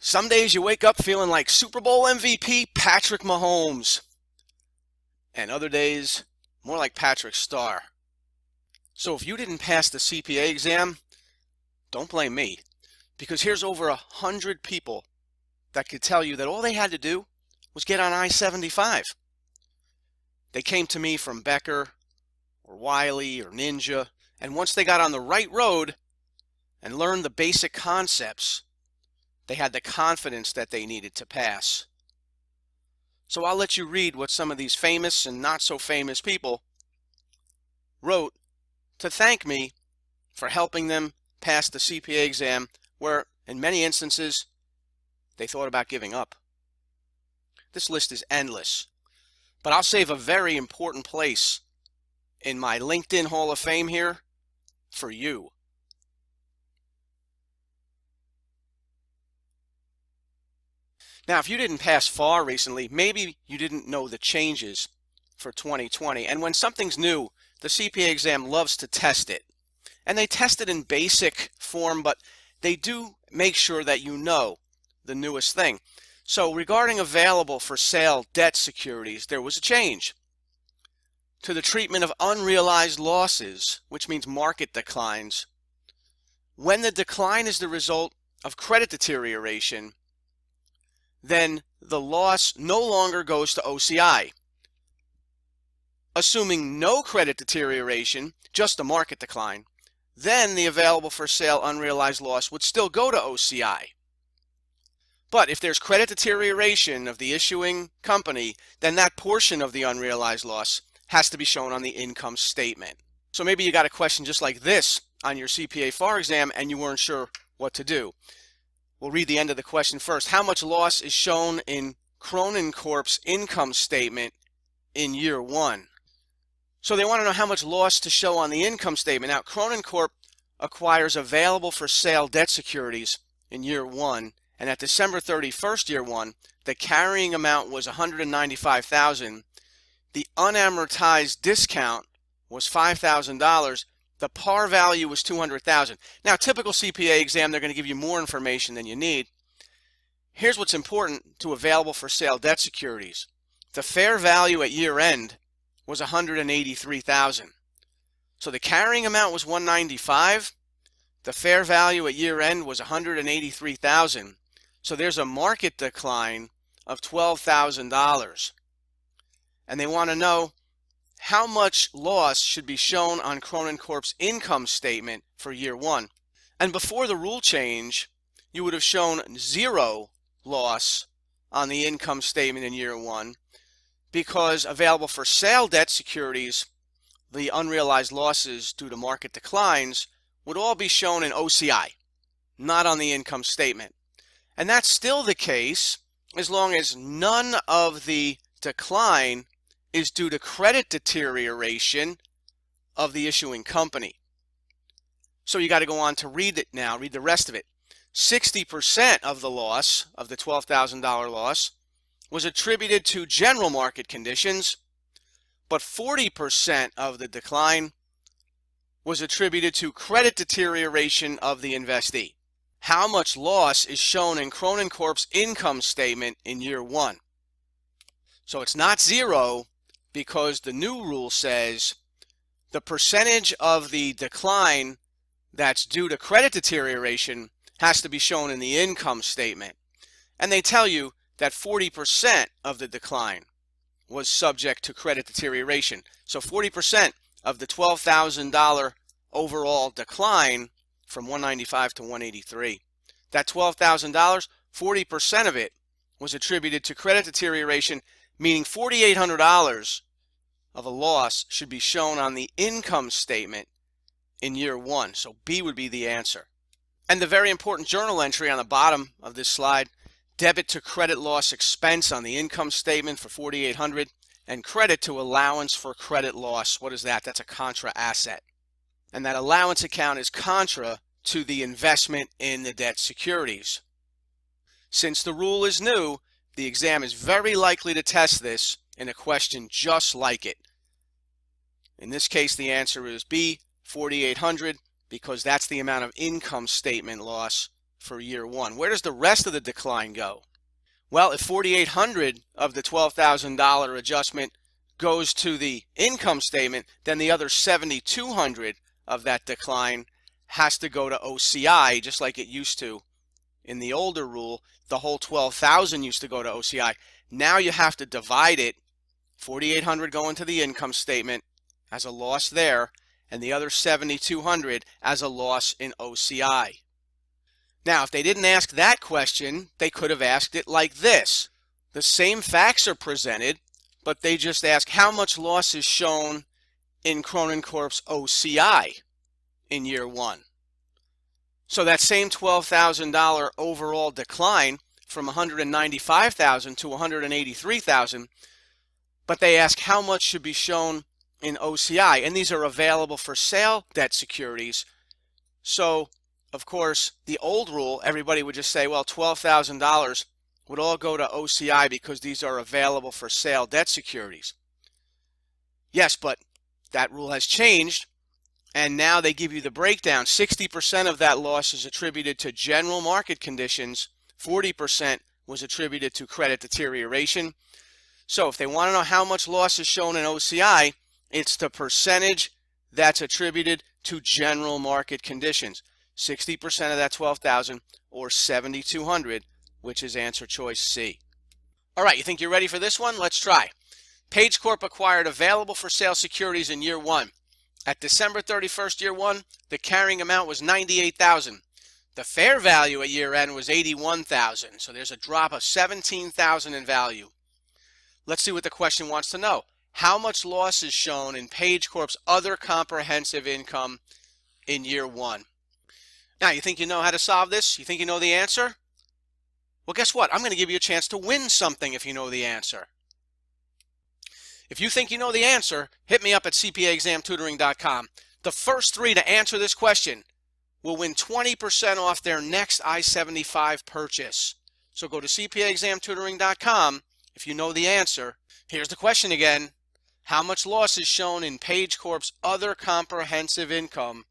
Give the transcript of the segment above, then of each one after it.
Some days you wake up feeling like Super Bowl MVP Patrick Mahomes, and other days more like Patrick Star. So if you didn't pass the CPA exam, don't blame me, because here's over 100 people that could tell you that all they had to do was get on I-75. They came to me from Becker or Wiley or Ninja, and once they got on the right road and learned the basic concepts, they had the confidence that they needed to pass. So I'll let you read what some of these famous and not so famous people wrote to thank me for helping them pass the CPA exam, where in many instances they thought about giving up. This list is endless, but I'll save a very important place in my LinkedIn Hall of Fame here for you. Now, if you didn't pass FAR recently, maybe you didn't know the changes for 2020. And when something's new, the CPA exam loves to test it. And they test it in basic form, but they do make sure that you know the newest thing. So regarding available for sale debt securities, there was a change to the treatment of unrealized losses, which means market declines. When the decline is the result of credit deterioration, then the loss no longer goes to OCI. Assuming no credit deterioration, just a market decline, then the available for sale unrealized loss would still go to OCI. But if there's credit deterioration of the issuing company, then that portion of the unrealized loss has to be shown on the income statement. So maybe you got a question just like this on your CPA FAR exam and you weren't sure what to do. We'll read the end of the question first. How much loss is shown in Cronin Corp's income statement in year one? So they want to know how much loss to show on the income statement. Now, Cronin Corp acquires available for sale debt securities in year one, and at December 31st, year one, the carrying amount was $195,000. The unamortized discount was $5,000. The par value was $200,000. Now, typical CPA exam, they're going to give you more information than you need. Here's what's important to available for sale debt securities. The fair value at year end was $183,000. So the carrying amount was $195,000. The fair value at year end was $183,000. So there's a market decline of $12,000. And they want to know how much loss should be shown on Cronin Corp's income statement for year one. And before the rule change, you would have shown zero loss on the income statement in year one, because available for sale debt securities, the unrealized losses due to market declines, would all be shown in OCI, not on the income statement. And that's still the case as long as none of the decline is due to credit deterioration of the issuing company. So you got to go on to read it now, read the rest of it. 60% of the loss, of the $12,000 loss, was attributed to general market conditions, but 40% of the decline was attributed to credit deterioration of the investee. How much loss is shown in Cronin Corp's income statement in year one? So it's not zero, because the new rule says the percentage of the decline that's due to credit deterioration has to be shown in the income statement. And they tell you that 40% of the decline was subject to credit deterioration. So 40% of the $12,000 overall decline from $195,000 to $183,000. That $12,000, 40% of it was attributed to credit deterioration, meaning $4,800 of a loss should be shown on the income statement in year one. So B would be the answer. And the very important journal entry on the bottom of this slide, debit to credit loss expense on the income statement for $4,800, and credit to allowance for credit loss. What is that? That's a contra asset. And that allowance account is contra to the investment in the debt securities. Since the rule is new, the exam is very likely to test this in a question just like it. In this case, the answer is B, $4,800, because that's the amount of income statement loss for year one. Where does the rest of the decline go? Well, if $4,800 of the $12,000 adjustment goes to the income statement, then the other $7,200 of that decline has to go to OCI, just like it used to in the older rule. The whole $12,000 used to go to OCI. Now you have to divide it, $4,800 going to the income statement as a loss there, and the other $7,200 as a loss in OCI. Now, if they didn't ask that question, they could have asked it like this. The same facts are presented, but they just ask how much loss is shown in Cronin Corp's OCI in year one. So that same $12,000 overall decline from $195,000 to $183,000, but they ask how much should be shown in OCI, and these are available for sale debt securities. So, of course, the old rule, everybody would just say, well, $12,000 would all go to OCI because these are available for sale debt securities. Yes, but that rule has changed, and now they give you the breakdown. 60% of that loss is attributed to general market conditions, 40% was attributed to credit deterioration. So if they want to know how much loss is shown in OCI, it's the percentage that's attributed to general market conditions. 60% of that $12,000 or $7,200, which is answer choice C. All right, you think you're ready for this one? Let's try. Page Corp acquired available for sale securities in year one. At December 31st, year one, the carrying amount was $98,000. The fair value at year end was $81,000. So there's a drop of $17,000 in value. Let's see what the question wants to know. How much loss is shown in Page Corp's other comprehensive income in year one? Now, you think you know how to solve this? You think you know the answer? Well, guess what? I'm going to give you a chance to win something if you know the answer. If you think you know the answer, hit me up at CPAExamTutoring.com. The first three to answer this question will win 20% off their next I-75 purchase. So go to CPAExamTutoring.com if you know the answer. Here's the question again. How much loss is shown in Page Corp's other comprehensive income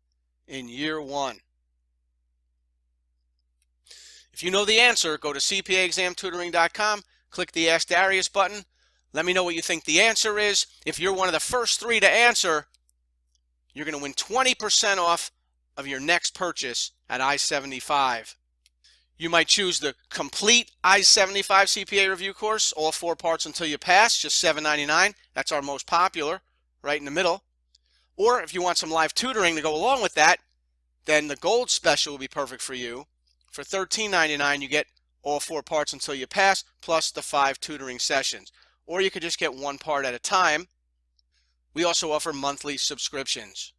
in year one? If you know the answer, go to CPAExamTutoring.com, click the Ask Darius button. Let me know what you think the answer is. If you're one of the first three to answer, you're going to win 20% off of your next purchase at I-75. You might choose the complete I-75 CPA review course, all 4 parts until you pass, just $7.99. That's our most popular, right in the middle. Or if you want some live tutoring to go along with that, then the gold special will be perfect for you. For $13.99, you get all 4 parts until you pass, plus the 5 tutoring sessions. Or you could just get 1 part at a time. We also offer monthly subscriptions.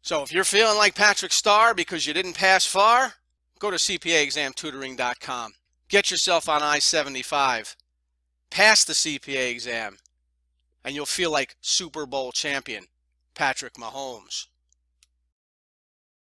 So if you're feeling like Patrick Starr because you didn't pass far, go to CPAExamTutoring.com. Get yourself on I-75. Pass the CPA exam, and you'll feel like Super Bowl champion Patrick Mahomes.